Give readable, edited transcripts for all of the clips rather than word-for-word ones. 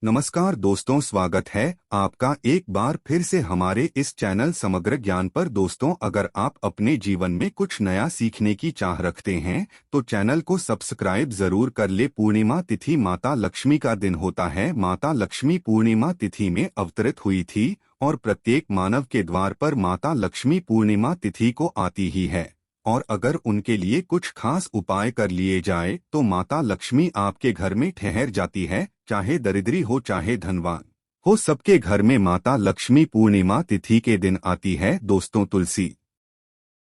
नमस्कार दोस्तों, स्वागत है आपका एक बार फिर से हमारे इस चैनल समग्र ज्ञान पर। दोस्तों, अगर आप अपने जीवन में कुछ नया सीखने की चाह रखते हैं तो चैनल को सब्सक्राइब जरूर कर ले। पूर्णिमा तिथि माता लक्ष्मी का दिन होता है। माता लक्ष्मी पूर्णिमा तिथि में अवतरित हुई थी और प्रत्येक मानव के द्वार पर माता लक्ष्मी पूर्णिमा तिथि को आती ही है। और अगर उनके लिए कुछ खास उपाय कर लिए जाए तो माता लक्ष्मी आपके घर में ठहर जाती है। चाहे दरिद्री हो चाहे धनवान हो, सबके घर में माता लक्ष्मी पूर्णिमा तिथि के दिन आती है। दोस्तों, तुलसी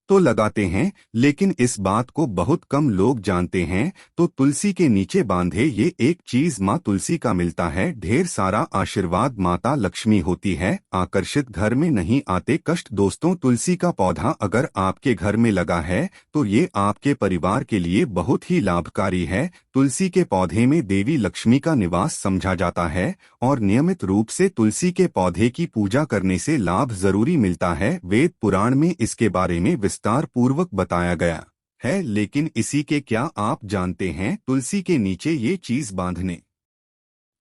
तो लगाते हैं, लेकिन इस बात को बहुत कम लोग जानते हैं। तो तुलसी के नीचे बांधे ये एक चीज माँ तुलसी का मिलता है। ढेर सारा आशीर्वाद माता लक्ष्मी होती है। आकर्षित घर में नहीं आते कष्ट। दोस्तों, तुलसी का पौधा अगर आपके घर में लगा है तो ये आपके परिवार के लिए बहुत ही लाभकारी है। तुलसी के पौधे में देवी लक्ष्मी का निवास समझा जाता है और नियमित रूप से तुलसी के पौधे की पूजा करने से लाभ जरूरी मिलता है। वेद पुराण में इसके बारे में विस्तार पूर्वक बताया गया है। लेकिन इसी के क्या आप जानते हैं तुलसी के नीचे ये चीज बांधने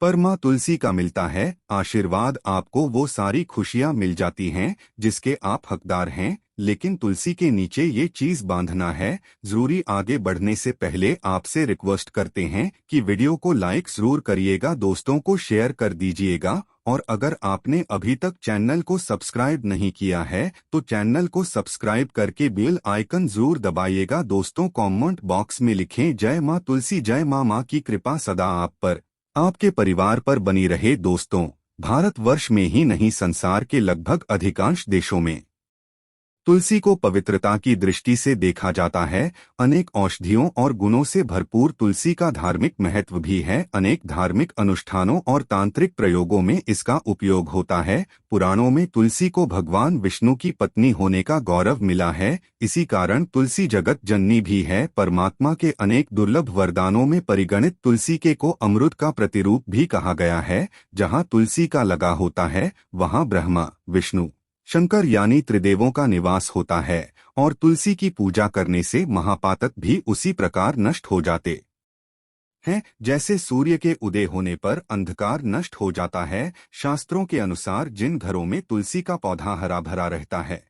पर माँ तुलसी का मिलता है आशीर्वाद। आपको वो सारी खुशियाँ मिल जाती हैं जिसके आप हकदार हैं। लेकिन तुलसी के नीचे ये चीज बांधना है जरूरी। आगे बढ़ने से पहले आपसे रिक्वेस्ट करते हैं कि वीडियो को लाइक जरूर करिएगा, दोस्तों को शेयर कर दीजिएगा। और अगर आपने अभी तक चैनल को सब्सक्राइब नहीं किया है तो चैनल को सब्सक्राइब करके बेल आइकन जरूर दबाइएगा। दोस्तों, कमेंट बॉक्स में लिखें जय माँ तुलसी, जय माँ। माँ की कृपा सदा आप पर, आपके परिवार पर बनी रहे। दोस्तों, भारतवर्ष में ही नहीं संसार के लगभग अधिकांश देशों में तुलसी को पवित्रता की दृष्टि से देखा जाता है। अनेक औषधियों और गुणों से भरपूर तुलसी का धार्मिक महत्व भी है। अनेक धार्मिक अनुष्ठानों और तांत्रिक प्रयोगों में इसका उपयोग होता है। पुराणों में तुलसी को भगवान विष्णु की पत्नी होने का गौरव मिला है। इसी कारण तुलसी जगत जननी भी है। परमात्मा के अनेक दुर्लभ वरदानों में परिगणित तुलसी के को अमृत का प्रतिरूप भी कहा गया है। जहाँ तुलसी का लगा होता है वहाँ ब्रह्मा, विष्णु, शंकर यानी त्रिदेवों का निवास होता है। और तुलसी की पूजा करने से महापातक भी उसी प्रकार नष्ट हो जाते हैं जैसे सूर्य के उदय होने पर अंधकार नष्ट हो जाता है। शास्त्रों के अनुसार जिन घरों में तुलसी का पौधा हरा भरा रहता है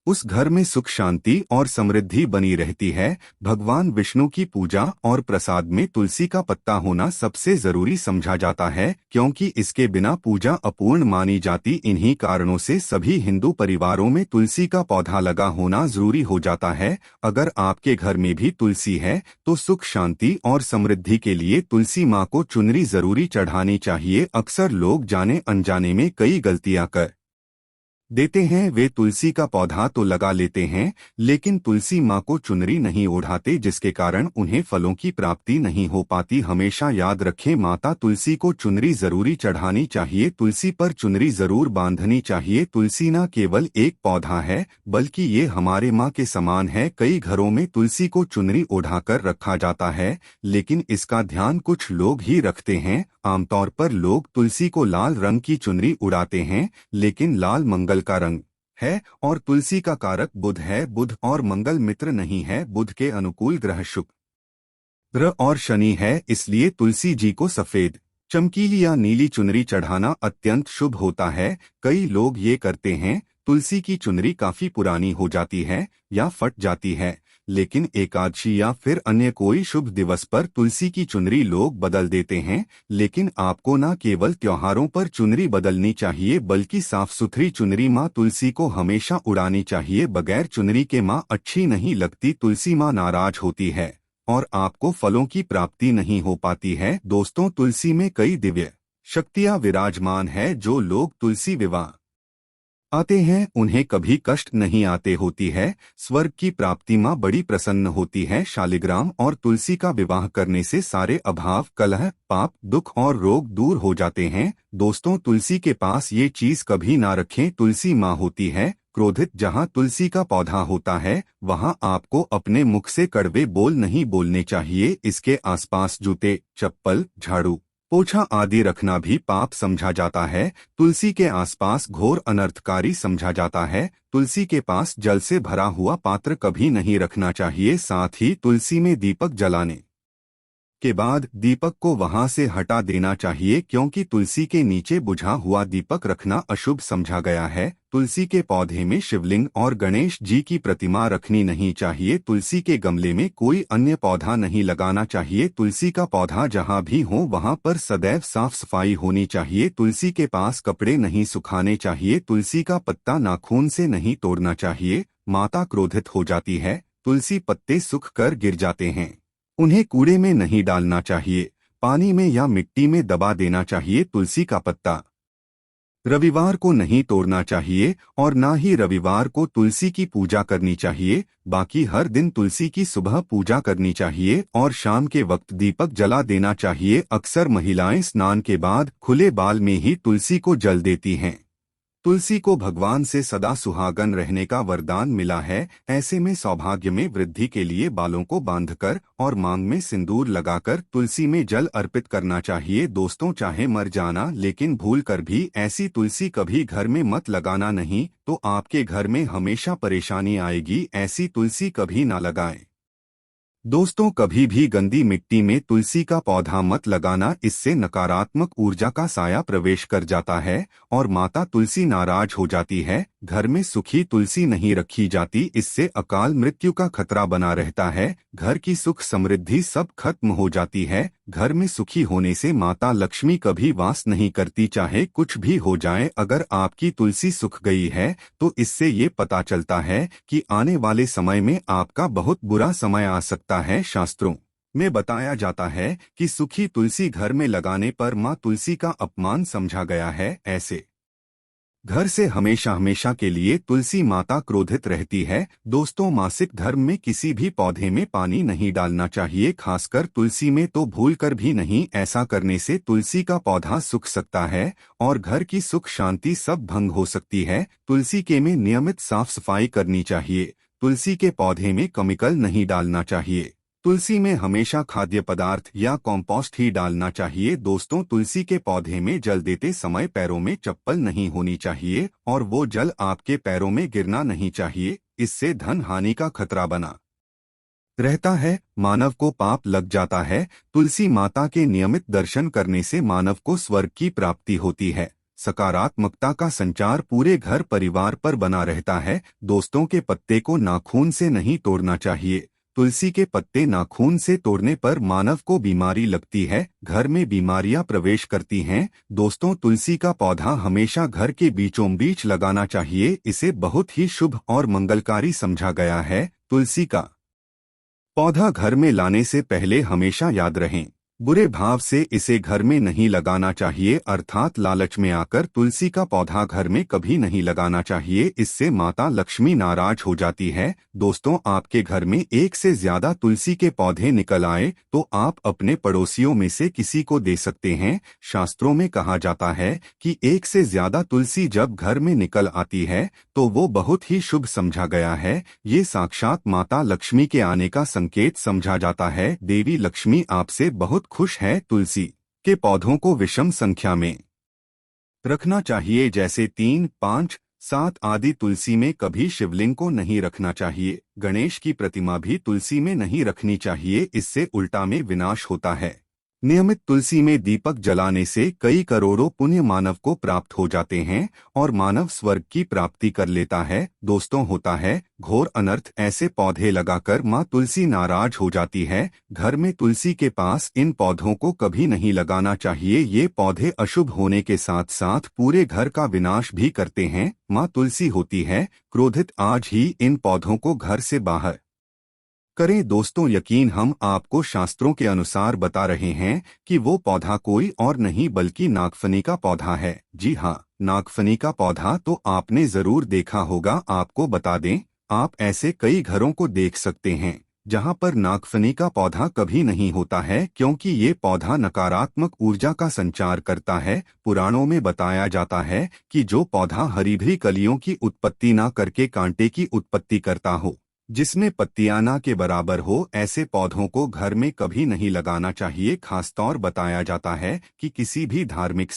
उस घर में सुख शांति और समृद्धि बनी रहती है। भगवान विष्णु की पूजा और प्रसाद में तुलसी का पत्ता होना सबसे जरूरी समझा जाता है, क्योंकि इसके बिना पूजा अपूर्ण मानी जाती। इन्हीं कारणों से सभी हिंदू परिवारों में तुलसी का पौधा लगा होना जरूरी हो जाता है। अगर आपके घर में भी तुलसी है तो सुख शांति और समृद्धि के लिए तुलसी माँ को चुनरी जरूरी चढ़ानी चाहिए। अक्सर लोग जाने अनजाने में कई गलतियां कर देते हैं। वे तुलसी का पौधा तो लगा लेते हैं लेकिन तुलसी माँ को चुनरी नहीं ओढ़ाते, जिसके कारण उन्हें फलों की प्राप्ति नहीं हो पाती। हमेशा याद रखें, माता तुलसी को चुनरी जरूरी चढ़ानी चाहिए। तुलसी पर चुनरी जरूर बांधनी चाहिए। तुलसी न केवल एक पौधा है बल्कि ये हमारे माँ के समान है। कई घरों में तुलसी को चुनरी ओढ़ाकर रखा जाता है लेकिन इसका ध्यान कुछ लोग ही रखते हैं। आमतौर पर लोग तुलसी को लाल रंग की चुनरी उड़ाते हैं, लेकिन लाल मंगल का रंग है और तुलसी का कारक बुध है। बुध और मंगल मित्र नहीं है। बुध के अनुकूल ग्रह शुक्र और शनि है, इसलिए तुलसी जी को सफेद, चमकीली या नीली चुनरी चढ़ाना अत्यंत शुभ होता है। कई लोग ये करते हैं, तुलसी की चुनरी काफी पुरानी हो जाती है या फट जाती है, लेकिन एकादशी या फिर अन्य कोई शुभ दिवस पर तुलसी की चुनरी लोग बदल देते हैं। लेकिन आपको न केवल त्योहारों पर चुनरी बदलनी चाहिए बल्कि साफ सुथरी चुनरी माँ तुलसी को हमेशा उड़ानी चाहिए। बगैर चुनरी के माँ अच्छी नहीं लगती। तुलसी माँ नाराज होती है और आपको फलों की प्राप्ति नहीं हो पाती है। दोस्तों, तुलसी में कई दिव्य शक्तियाँ विराजमान है। जो लोग तुलसी विवाह आते हैं उन्हें कभी कष्ट नहीं आते होती है। स्वर्ग की प्राप्ति माँ बड़ी प्रसन्न होती है। शालिग्राम और तुलसी का विवाह करने से सारे अभाव, कलह, पाप, दुख और रोग दूर हो जाते हैं। दोस्तों, तुलसी के पास ये चीज कभी ना रखें। तुलसी माँ होती है क्रोधित। जहाँ तुलसी का पौधा होता है वहाँ आपको अपने मुख से कड़वे बोल नहीं बोलने चाहिए। इसके आसपास जूते, चप्पल, झाड़ू, पोछा आदि रखना भी पाप समझा जाता है। तुलसी के आसपास घोर अनर्थकारी समझा जाता है। तुलसी के पास जल से भरा हुआ पात्र कभी नहीं रखना चाहिए। साथ ही तुलसी में दीपक जलाने के बाद दीपक को वहां से हटा देना चाहिए, क्योंकि तुलसी के नीचे बुझा हुआ दीपक रखना अशुभ समझा गया है। तुलसी के पौधे में शिवलिंग और गणेश जी की प्रतिमा रखनी नहीं चाहिए। तुलसी के गमले में कोई अन्य पौधा नहीं लगाना चाहिए। तुलसी का पौधा जहां भी हो वहां पर सदैव साफ सफाई होनी चाहिए। तुलसी के पास कपड़े नहीं सुखाने चाहिए। तुलसी का पत्ता नाखून से नहीं तोड़ना चाहिए, माता क्रोधित हो जाती है। तुलसी पत्ते सूख कर गिर जाते हैं, उन्हें कूड़े में नहीं डालना चाहिए, पानी में या मिट्टी में दबा देना चाहिए। तुलसी का पत्ता रविवार को नहीं तोड़ना चाहिए और ना ही रविवार को तुलसी की पूजा करनी चाहिए। बाकी हर दिन तुलसी की सुबह पूजा करनी चाहिए और शाम के वक्त दीपक जला देना चाहिए। अक्सर महिलाएं स्नान के बाद खुले बाल में ही तुलसी को जल देती हैं। तुलसी को भगवान से सदा सुहागन रहने का वरदान मिला है। ऐसे में सौभाग्य में वृद्धि के लिए बालों को बांधकर और मांग में सिंदूर लगाकर तुलसी में जल अर्पित करना चाहिए। दोस्तों, चाहे मर जाना लेकिन भूल कर भी ऐसी तुलसी कभी घर में मत लगाना, नहीं तो आपके घर में हमेशा परेशानी आएगी। ऐसी तुलसी कभी ना लगाएं। दोस्तों, कभी भी गंदी मिट्टी में तुलसी का पौधा मत लगाना, इससे नकारात्मक ऊर्जा का साया प्रवेश कर जाता है और माता तुलसी नाराज हो जाती है। घर में सूखी तुलसी नहीं रखी जाती, इससे अकाल मृत्यु का खतरा बना रहता है। घर की सुख समृद्धि सब खत्म हो जाती है। घर में सुखी होने से माता लक्ष्मी कभी वास नहीं करती, चाहे कुछ भी हो जाए। अगर आपकी तुलसी सूख गई है तो इससे ये पता चलता है कि आने वाले समय में आपका बहुत बुरा समय आ सकता है। शास्त्रों में बताया जाता है कि सूखी तुलसी घर में लगाने पर मां तुलसी का अपमान समझा गया है। ऐसे घर से हमेशा हमेशा के लिए तुलसी माता क्रोधित रहती है। दोस्तों, मासिक धर्म में किसी भी पौधे में पानी नहीं डालना चाहिए, खासकर तुलसी में तो भूल कर भी नहीं। ऐसा करने से तुलसी का पौधा सूख सकता है और घर की सुख शांति सब भंग हो सकती है। तुलसी के में नियमित साफ सफाई करनी चाहिए। तुलसी के पौधे में केमिकल नहीं डालना चाहिए। तुलसी में हमेशा खाद्य पदार्थ या कॉम्पोस्ट ही डालना चाहिए। दोस्तों, तुलसी के पौधे में जल देते समय पैरों में चप्पल नहीं होनी चाहिए और वो जल आपके पैरों में गिरना नहीं चाहिए, इससे धन हानि का खतरा बना रहता है। मानव को पाप लग जाता है। तुलसी माता के नियमित दर्शन करने से मानव को स्वर्ग की प्राप्ति होती है। सकारात्मकता का संचार पूरे घर परिवार पर बना रहता है। दोस्तों, के पत्ते को नाखून से नहीं तोड़ना चाहिए। तुलसी के पत्ते नाखून से तोड़ने पर मानव को बीमारी लगती है, घर में बीमारियां प्रवेश करती हैं। दोस्तों, तुलसी का पौधा हमेशा घर के बीचों बीच लगाना चाहिए, इसे बहुत ही शुभ और मंगलकारी समझा गया है। तुलसी का पौधा घर में लाने से पहले हमेशा याद रहें, बुरे भाव से इसे घर में नहीं लगाना चाहिए, अर्थात लालच में आकर तुलसी का पौधा घर में कभी नहीं लगाना चाहिए, इससे माता लक्ष्मी नाराज हो जाती है। दोस्तों, आपके घर में एक से ज्यादा तुलसी के पौधे निकल आए तो आप अपने पड़ोसियों में से किसी को दे सकते हैं। शास्त्रों में कहा जाता है कि एक से ज्यादा तुलसी जब घर में निकल आती है तो वो बहुत ही शुभ समझा गया है। ये साक्षात माता लक्ष्मी के आने का संकेत समझा जाता है। देवी लक्ष्मी आपसे बहुत खुश है। तुलसी के पौधों को विषम संख्या में रखना चाहिए, जैसे 3, 5, 7 आदि। तुलसी में कभी शिवलिंग को नहीं रखना चाहिए। गणेश की प्रतिमा भी तुलसी में नहीं रखनी चाहिए, इससे उल्टा में विनाश होता है। नियमित तुलसी में दीपक जलाने से कई करोड़ों पुण्य मानव को प्राप्त हो जाते हैं और मानव स्वर्ग की प्राप्ति कर लेता है। दोस्तों, होता है घोर अनर्थ, ऐसे पौधे लगाकर माँ तुलसी नाराज हो जाती है। घर में तुलसी के पास इन पौधों को कभी नहीं लगाना चाहिए। ये पौधे अशुभ होने के साथ साथ पूरे घर का विनाश भी करते हैं। माँ तुलसी होती है क्रोधित, आज ही इन पौधों को घर से बाहर करें। दोस्तों, यकीन हम आपको शास्त्रों के अनुसार बता रहे हैं कि वो पौधा कोई और नहीं बल्कि नागफनी का पौधा है। जी हाँ, नागफनी का पौधा तो आपने जरूर देखा होगा। आपको बता दें, आप ऐसे कई घरों को देख सकते हैं जहां पर नागफनी का पौधा कभी नहीं होता है, क्योंकि ये पौधा नकारात्मक ऊर्जा का संचार करता है। पुराणों में बताया जाता है कि जो पौधा हरी भरी कलियों की उत्पत्ति न करके कांटे की उत्पत्ति करता हो, जिसमें पत्तियां ना के बराबर हो, ऐसे पौधों को घर में कभी नहीं लगाना चाहिए। खासतौर बताया जाता है कि किसी भी धार्मिक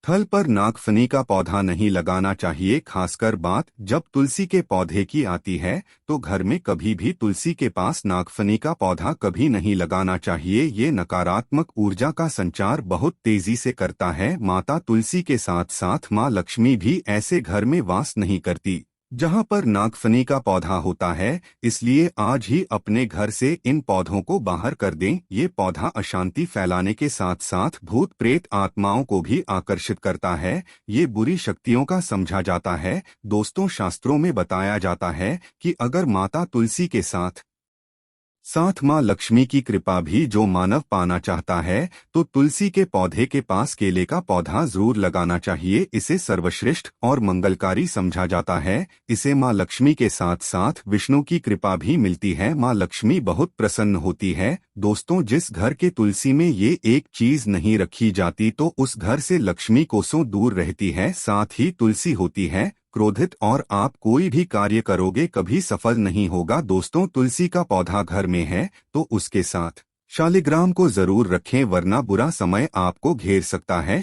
थल पर नागफनी का पौधा नहीं लगाना चाहिए। खासकर बात जब तुलसी के पौधे की आती है तो घर में कभी भी तुलसी के पास नागफनी का पौधा कभी नहीं लगाना चाहिए। ये नकारात्मक ऊर्जा का संचार बहुत तेजी से करता है। माता तुलसी के साथ साथ माँ लक्ष्मी भी ऐसे घर में वास नहीं करती जहाँ पर नागफनी का पौधा होता है। इसलिए आज ही अपने घर से इन पौधों को बाहर कर दें। ये पौधा अशांति फैलाने के साथ साथ भूत प्रेत आत्माओं को भी आकर्षित करता है। ये बुरी शक्तियों का समझा जाता है। दोस्तों, शास्त्रों में बताया जाता है कि अगर माता तुलसी के साथ माँ लक्ष्मी की कृपा भी जो मानव पाना चाहता है तो तुलसी के पौधे के पास केले का पौधा जरूर लगाना चाहिए। इसे सर्वश्रेष्ठ और मंगलकारी समझा जाता है। इसे माँ लक्ष्मी के साथ साथ विष्णु की कृपा भी मिलती है। माँ लक्ष्मी बहुत प्रसन्न होती है। दोस्तों, जिस घर के तुलसी में ये एक चीज नहीं रखी जाती तो उस घर से लक्ष्मी कोसों दूर रहती है। साथ ही तुलसी होती है क्रोधित और आप कोई भी कार्य करोगे कभी सफल नहीं होगा। दोस्तों, तुलसी का पौधा घर में है तो उसके साथ शालिग्राम को जरूर रखें, वरना बुरा समय आपको घेर सकता है।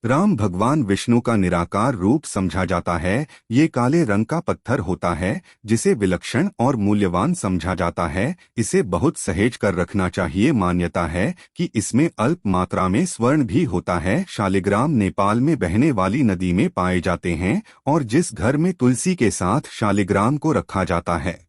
राम भगवान विष्णु का निराकार रूप समझा जाता है। ये काले रंग का पत्थर होता है जिसे विलक्षण और मूल्यवान समझा जाता है। इसे बहुत सहेज कर रखना चाहिए। मान्यता है कि इसमें अल्प मात्रा में स्वर्ण भी होता है। शालिग्राम नेपाल में बहने वाली नदी में पाए जाते हैं और जिस घर में तुलसी के साथ शालिग्राम को रखा जाता है